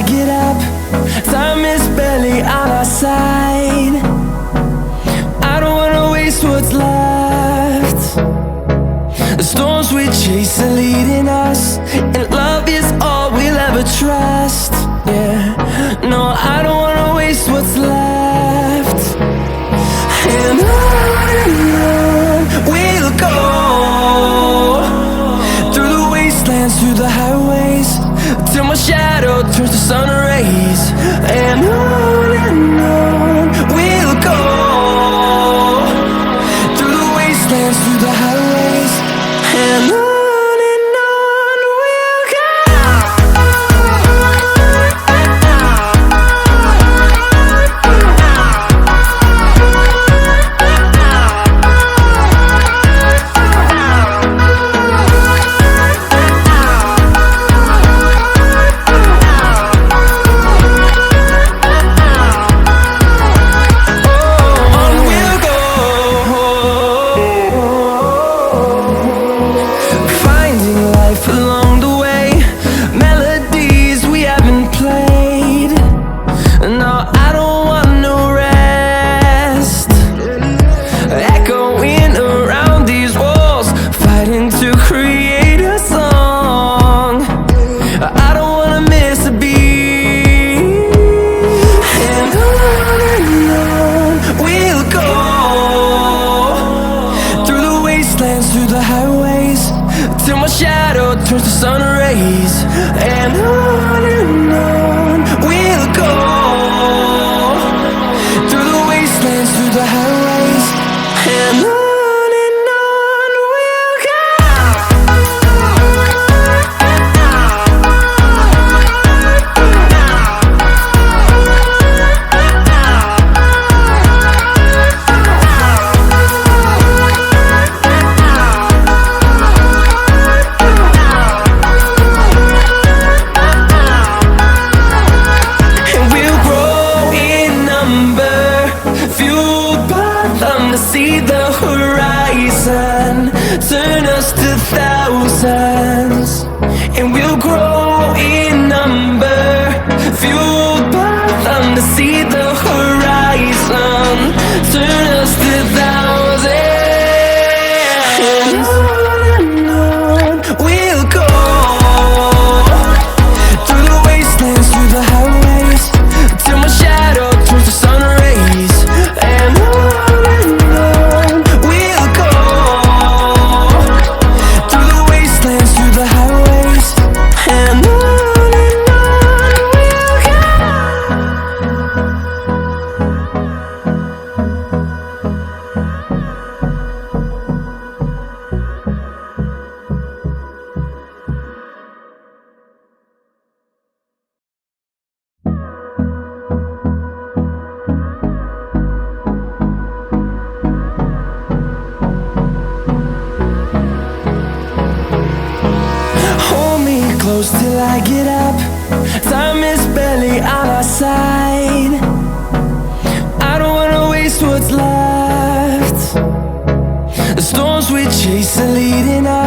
get up. Time is barely on our side. I don't wanna waste what's left. The storms we chase are leading us, and love is all we'll ever trust. Yeah, no, I don't wanna waste what's left. And on we'll go, through the wastelands, through the highways, till my shadow turns to sun rays. And on we'll go, through the wastelands, through the highways, and on. Through the highways, till my shadow turns to sun rays. And on we'll go, through the wastelands, through the highways, and on we'll go. See the horizon turn us to thousands, and we'll grow in number, fueled by them. To see the horizon turn us to thousands, and on we'll go, through the wastelands, through the highways, till my shadow turns to sun rays. And close till I get up. Time is barely on our side. I don't wanna waste what's left. The storms we chase are leading us.